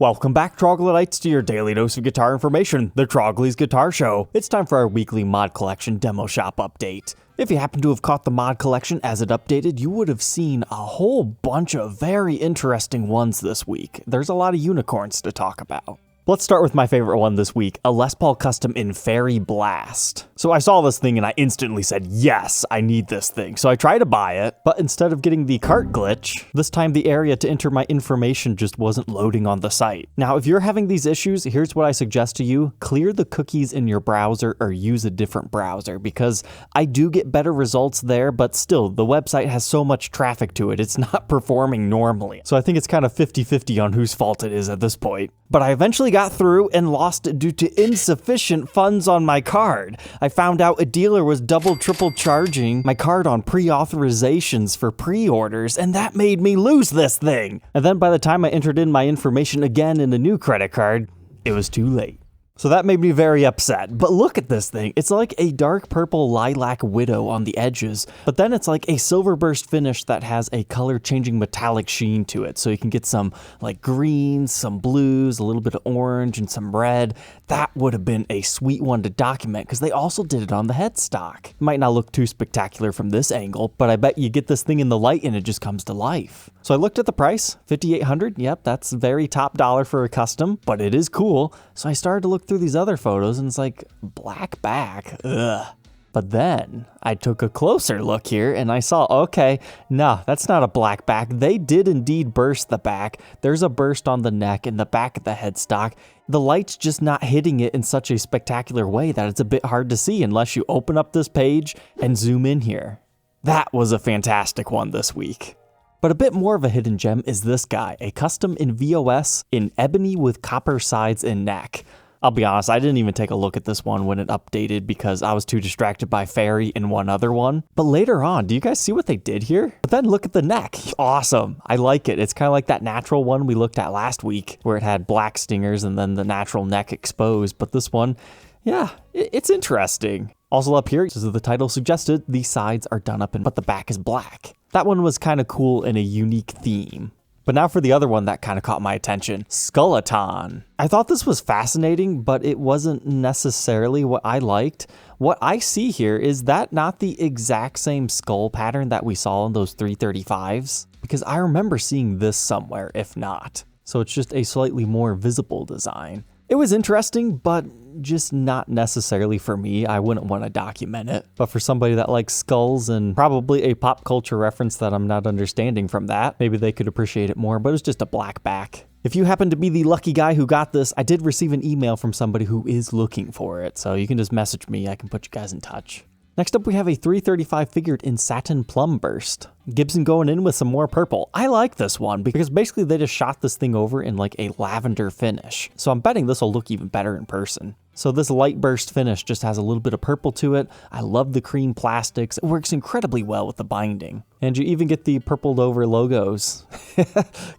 Welcome back, Troglodytes, to your daily dose of guitar information, the Trogly's Guitar Show. It's time for our weekly mod collection demo shop update. If you happen to have caught the mod collection as it updated, you would have seen a whole bunch of very interesting ones this week. There's a lot of unicorns to talk about. Let's start with my favorite one this week, a Les Paul Custom in Fairy Blast. So I saw this thing and I instantly said, yes, I need this thing. So I tried to buy it, but instead of getting the cart glitch, this time the area to enter my information just wasn't loading on the site. Now, if you're having these issues, here's what I suggest to you. Clear the cookies in your browser or use a different browser, because I do get better results there, but still, the website has so much traffic to it, it's not performing normally. So I think it's kind of 50-50 on whose fault it is at this point. But I eventually got through and lost it due to insufficient funds on my card. I found out a dealer was triple charging my card on pre-authorizations for pre-orders, and that made me lose this thing. And then by the time I entered in my information again in a new credit card, it was too late. So that made me very upset. But look at this thing. It's like a dark purple lilac widow on the edges, but then it's like a silver burst finish that has a color changing metallic sheen to it. So you can get some like greens, some blues, a little bit of orange, and some red. That would have been a sweet one to document because they also did it on the headstock. It might not look too spectacular from this angle, but I bet you get this thing in the light and it just comes to life. So I looked at the price, $5,800. Yep, that's very top dollar for a custom, but it is cool. So I started to look through these other photos and it's like, black back, ugh. But then I took a closer look here and I saw, okay, no, that's not a black back. They did indeed burst the back. There's a burst on the neck and the back of the headstock. The light's just not hitting it in such a spectacular way that it's a bit hard to see unless you open up this page and zoom in here. That was a fantastic one this week. But a bit more of a hidden gem is this guy, a custom in VOS in ebony with copper sides and neck. I'll be honest, I didn't even take a look at this one when it updated because I was too distracted by Fairy and one other one. But later on, do you guys see what they did here? But then look at the neck. Awesome. I like it. It's kind of like that natural one we looked at last week where it had black stingers and then the natural neck exposed. But this one, yeah, it's interesting. Also up here, as the title suggested, the sides are done up but the back is black. That one was kind of cool in a unique theme. But now for the other one that kind of caught my attention, Skeleton. I thought this was fascinating, but it wasn't necessarily what I liked. What I see here is that not the exact same skull pattern that we saw in those 335s, because I remember seeing this somewhere, if not. So it's just a slightly more visible design. It was interesting, but just not necessarily for me. I wouldn't want to document it. But for somebody that likes skulls and probably a pop culture reference that I'm not understanding from that, maybe they could appreciate it more, but it's just a black back. If you happen to be the lucky guy who got this, I did receive an email from somebody who is looking for it, so you can just message me. I can put you guys in touch. Next up, we have a 335 figured in Satin Plum Burst. Gibson going in with some more purple. I like this one because basically they just shot this thing over in like a lavender finish. So I'm betting this will look even better in person. So this light burst finish just has a little bit of purple to it. I love the cream plastics. It works incredibly well with the binding. And you even get the purpled over logos.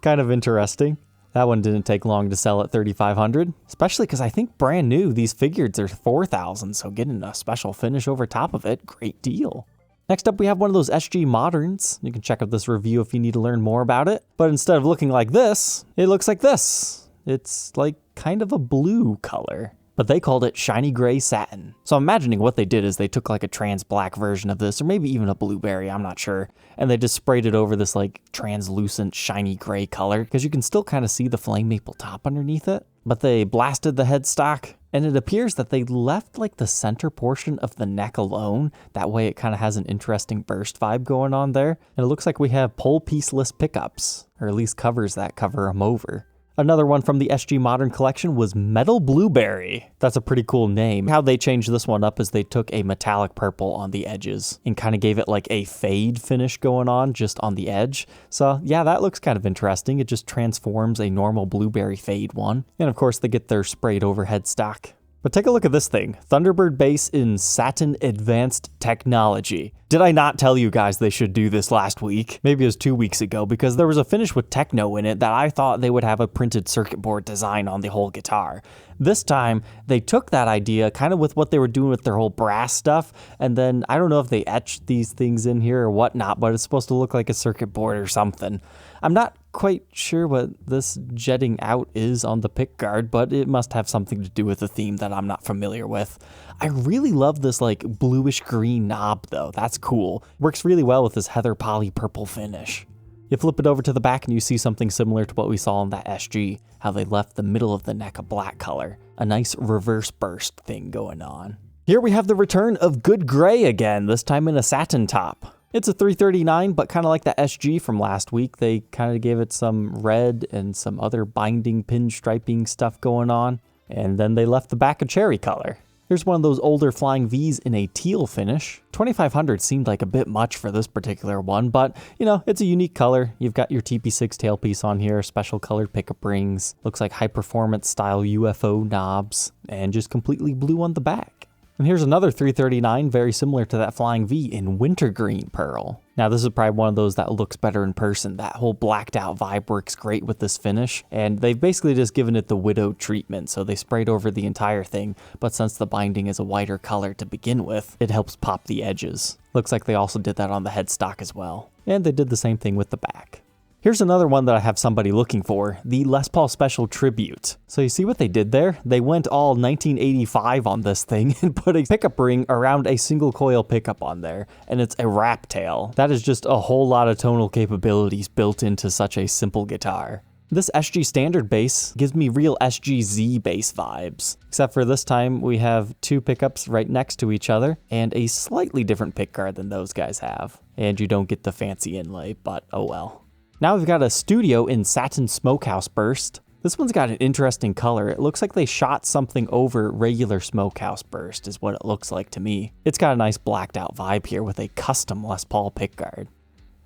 Kind of interesting. That one didn't take long to sell at $3,500, especially because I think brand new, these figures are $4,000, so getting a special finish over top of it, great deal. Next up, we have one of those SG Moderns. You can check out this review if you need to learn more about it. But instead of looking like this, it looks like this. It's like kind of a blue color, but they called it Shiny Gray Satin. So I'm imagining what they did is they took like a trans black version of this, or maybe even a blueberry, I'm not sure. And they just sprayed it over this like translucent shiny gray color, because you can still kind of see the flame maple top underneath it. But they blasted the headstock, and it appears that they left like the center portion of the neck alone. That way it kind of has an interesting burst vibe going on there. And it looks like we have pole piece-less pickups, or at least covers that cover them over. Another one from the SG Modern collection was Metal Blueberry. That's a pretty cool name. How they changed this one up is they took a metallic purple on the edges and kind of gave it like a fade finish going on just on the edge. So yeah, that looks kind of interesting. It just transforms a normal blueberry fade one. And of course they get their sprayed over headstock. But take a look at this thing, Thunderbird bass in Satin Advanced Technology. Did I not tell you guys they should do this last week? Maybe it was 2 weeks ago, because there was a finish with techno in it that I thought they would have a printed circuit board design on the whole guitar. This time, they took that idea kind of with what they were doing with their whole brass stuff, and then I don't know if they etched these things in here or whatnot, but it's supposed to look like a circuit board or something. I'm not quite sure what this jetting out is on the pickguard, but it must have something to do with a theme that I'm not familiar with. I really love this like bluish green knob though. That's cool. Works really well with this heather poly purple finish. You flip it over to the back and you see something similar to what we saw in that SG, how they left the middle of the neck a black color. A nice reverse burst thing going on. Here we have the return of Good Gray again, this time in a satin top. It's a 339, but kind of like the SG from last week, they kind of gave it some red and some other binding pinstriping stuff going on, and then they left the back a cherry color. Here's one of those older Flying Vs in a teal finish. 2500 seemed like a bit much for this particular one, but you know, it's a unique color. You've got your TP6 tailpiece on here, special colored pickup rings, looks like high performance style UFO knobs, and just completely blue on the back. And here's another 339, very similar to that Flying V in Wintergreen pearl. Now this is probably one of those that looks better in person. That whole blacked out vibe works great with this finish, and they've basically just given it the widowed treatment, so they sprayed over the entire thing, but since the binding is a whiter color to begin with, it helps pop the edges. Looks like they also did that on the headstock as well. And they did the same thing with the back. Here's another one that I have somebody looking for, the Les Paul Special Tribute. So you see what they did there? They went all 1985 on this thing and put a pickup ring around a single coil pickup on there, and it's a wrap tail. That is just a whole lot of tonal capabilities built into such a simple guitar. This SG standard bass gives me real SGZ bass vibes, except for this time we have two pickups right next to each other and a slightly different pickguard than those guys have. And you don't get the fancy inlay, but oh well. Now we've got a studio in Satin Smokehouse burst. This one's got an interesting color. It looks like they shot something over regular Smokehouse burst is what it looks like to me. It's got a nice blacked out vibe here with a custom Les Paul pickguard.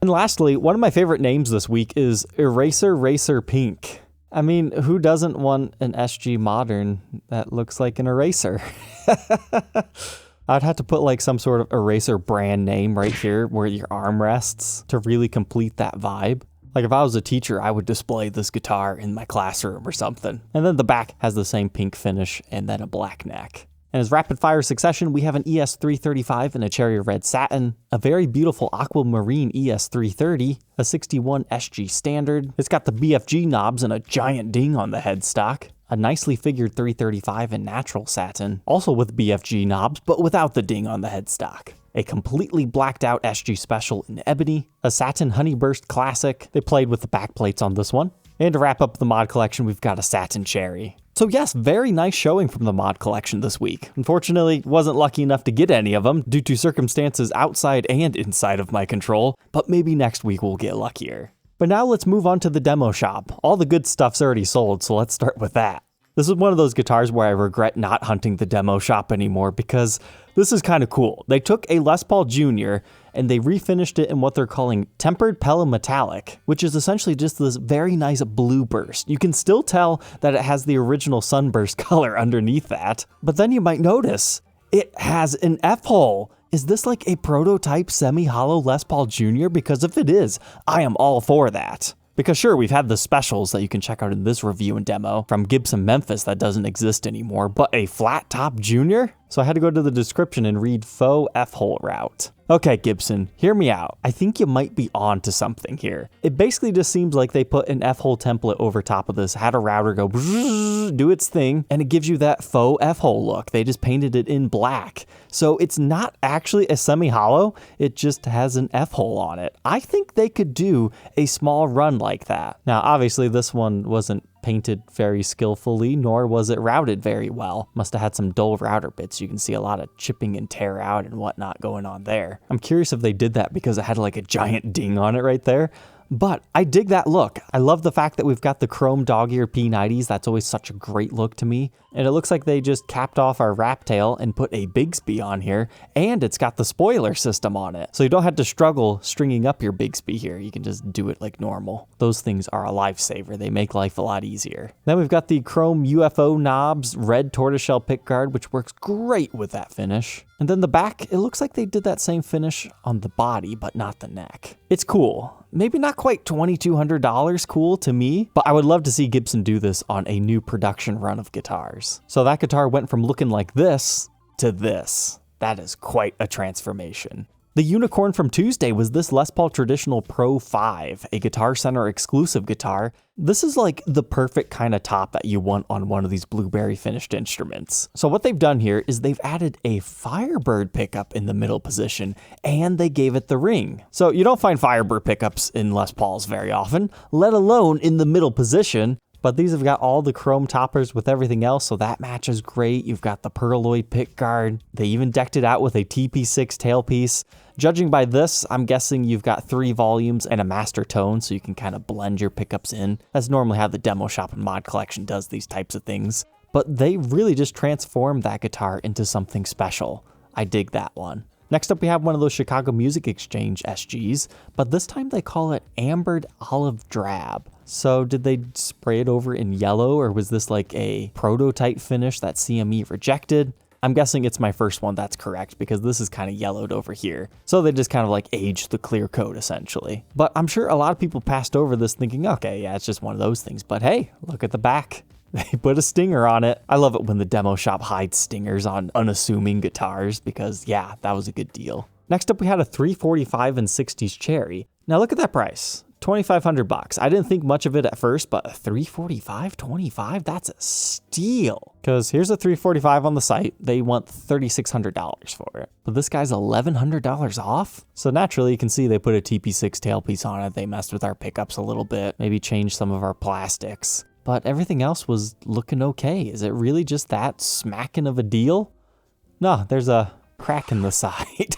And lastly, one of my favorite names this week is Eraser Racer Pink. I mean, who doesn't want an SG Modern that looks like an eraser? I'd have to put like some sort of eraser brand name right here where your arm rests to really complete that vibe. Like if I was a teacher, I would display this guitar in my classroom or something. And then the back has the same pink finish and then a black neck. And as rapid fire succession, we have an ES335 in a cherry red satin, a very beautiful aquamarine ES330, a 61 SG standard. It's got the BFG knobs and a giant ding on the headstock. A nicely figured 335 in natural satin, also with BFG knobs, but without the ding on the headstock. A completely blacked out SG Special in Ebony, a Satin Honeyburst Classic. They played with the back plates on this one. And to wrap up the mod collection, we've got a Satin Cherry. So yes, very nice showing from the mod collection this week. Unfortunately, wasn't lucky enough to get any of them due to circumstances outside and inside of my control, but maybe next week we'll get luckier. But now let's move on to the demo shop. All the good stuff's already sold, so let's start with that. This is one of those guitars where I regret not hunting the demo shop anymore because this is kind of cool. They took a Les Paul Jr. and they refinished it in what they're calling tempered Pelham metallic, which is essentially just this very nice blue burst. You can still tell that it has the original sunburst color underneath that, but then you might notice it has an F-hole. Is this like a prototype semi-hollow Les Paul Jr.? Because if it is, I am all for that. Because sure, we've had the specials that you can check out in this review and demo from Gibson Memphis that doesn't exist anymore, but a flat top Junior? So I had to go to the description and read faux F-hole route. Okay, Gibson, hear me out. I think you might be on to something here. It basically just seems like they put an F-hole template over top of this, had a router go do its thing, and it gives you that faux F-hole look. They just painted it in black. So it's not actually a semi-hollow, it just has an F-hole on it. I think they could do a small run like that. Now, obviously this one wasn't painted very skillfully, nor was it routed very well. Must have had some dull router bits. You can see a lot of chipping and tear out and whatnot going on there. I'm curious if they did that because it had like a giant ding on it right there. But I dig that look. I love the fact that we've got the chrome dog-ear P90s. That's always such a great look to me. And it looks like they just capped off our wrap tail and put a Bigsby on here. And it's got the spoiler system on it. So you don't have to struggle stringing up your Bigsby here. You can just do it like normal. Those things are a lifesaver. They make life a lot easier. Then we've got the chrome UFO knobs, red tortoiseshell pickguard, which works great with that finish. And then the back, it looks like they did that same finish on the body, but not the neck. It's cool. Maybe not quite $2,200 cool to me, but I would love to see Gibson do this on a new production run of guitars. So that guitar went from looking like this to this. That is quite a transformation. The unicorn from Tuesday was this Les Paul Traditional Pro 5, a Guitar Center exclusive guitar. This is like the perfect kind of top that you want on one of these blueberry finished instruments. So what they've done here is they've added a Firebird pickup in the middle position, and they gave it the ring. So you don't find Firebird pickups in Les Pauls very often, let alone in the middle position. But these have got all the chrome toppers with everything else, so that matches great. You've got the Perloid pick guard. They even decked it out with a TP6 tailpiece. Judging by this, I'm guessing you've got 3 volumes and a master tone, so you can kind of blend your pickups in. That's normally how the demo shop and mod collection does these types of things. But they really just transformed that guitar into something special. I dig that one. Next up, we have one of those Chicago Music Exchange SGs, but this time they call it Ambered Olive Drab. So did they spray it over in yellow, or was this like a prototype finish that CME rejected? I'm guessing it's my first one that's correct, because this is kind of yellowed over here. So they just kind of like aged the clear coat essentially. But I'm sure a lot of people passed over this thinking, okay, yeah, it's just one of those things. But hey, look at the back. They put a stinger on it. I love it when the demo shop hides stingers on unassuming guitars, because yeah, that was a good deal. Next up, we had a 345 and 60s Cherry. Now look at that price. $2,500. I didn't think much of it at first, but a 345, 25, that's a steal. Because here's a 345 on the site. They want $3,600 for it. But this guy's $1,100 off. So naturally, you can see they put a TP6 tailpiece on it. They messed with our pickups a little bit, maybe changed some of our plastics. But everything else was looking okay. Is it really just that smacking of a deal? No, there's a crack in the side.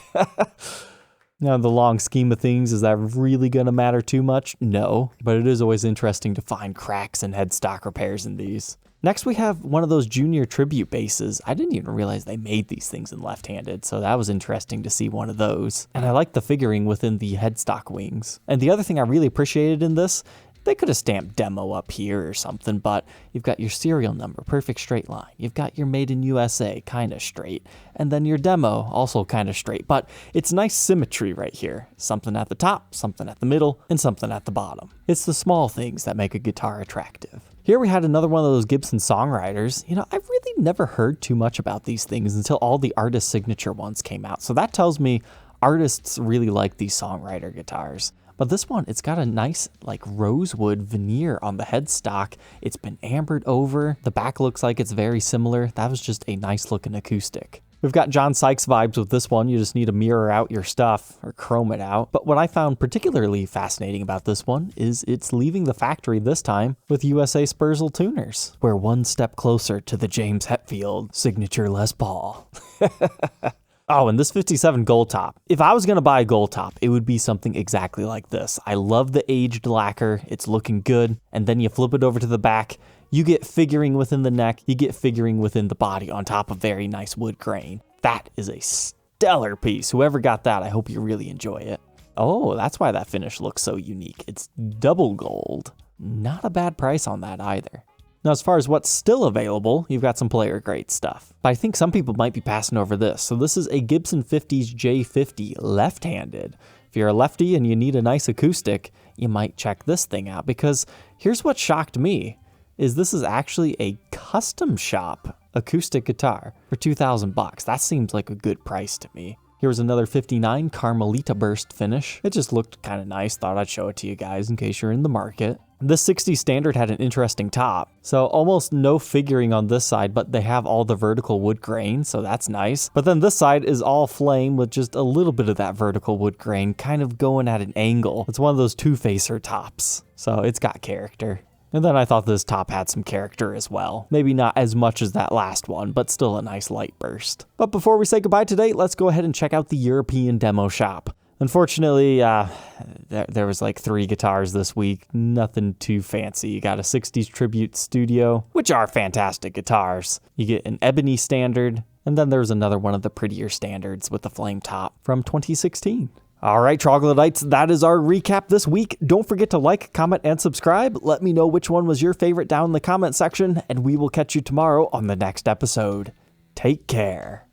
Now, in the long scheme of things, is that really going to matter too much? No, but it is always interesting to find cracks and headstock repairs in these. Next, we have one of those junior tribute basses. I didn't even realize they made these things in left-handed, so that was interesting to see one of those. And I like the figuring within the headstock wings. And the other thing I really appreciated in this, they could have stamped demo up here or something, but you've got your serial number, perfect straight line. You've got your made in USA, kind of straight. And then your demo, also kind of straight. But it's nice symmetry right here. Something at the top, something at the middle, and something at the bottom. It's the small things that make a guitar attractive. Here we had another one of those Gibson Songwriters. You know, I've really never heard too much about these things until all the artist signature ones came out. So that tells me artists really like these Songwriter guitars. But this one, it's got a nice like rosewood veneer on the headstock. It's been ambered over. The back looks like it's very similar. That was just a nice looking acoustic. We've got John Sykes vibes with this one. You just need to mirror out your stuff or chrome it out. But what I found particularly fascinating about this one is it's leaving the factory this time with USA Spurzle tuners. We're one step closer to the James Hetfield signature Les Paul. Oh, and this 57 gold top. If I was going to buy a gold top, it would be something exactly like this. I love the aged lacquer. It's looking good. And then you flip it over to the back. You get figuring within the neck. You get figuring within the body on top of very nice wood grain. That is a stellar piece. Whoever got that, I hope you really enjoy it. Oh, that's why that finish looks so unique. It's double gold. Not a bad price on that either. Now, as far as what's still available, you've got some player grade stuff. But I think some people might be passing over this. So this is a Gibson 50s J50 left-handed. If you're a lefty and you need a nice acoustic, you might check this thing out, because here's what shocked me, is this is actually a custom shop acoustic guitar for $2,000. That seems like a good price to me. Here was another 59 Carmelita burst finish. It just looked kind of nice. Thought I'd show it to you guys in case you're in the market. This 60 standard had an interesting top. So almost no figuring on this side, but they have all the vertical wood grain, so that's nice. But then this side is all flame with just a little bit of that vertical wood grain kind of going at an angle. It's one of those two-facer tops, so it's got character. And then I thought this top had some character as well. Maybe not as much as that last one, but still a nice light burst. But before we say goodbye today, let's go ahead and check out the European demo shop. Unfortunately, there was like 3 guitars this week. Nothing too fancy. You got a 60s Tribute Studio, which are fantastic guitars. You get an Ebony standard, and then there's another one of the prettier standards with the flame top from 2016. All right, troglodytes, that is our recap this week. Don't forget to like, comment, and subscribe. Let me know which one was your favorite down in the comment section, and we will catch you tomorrow on the next episode. Take care.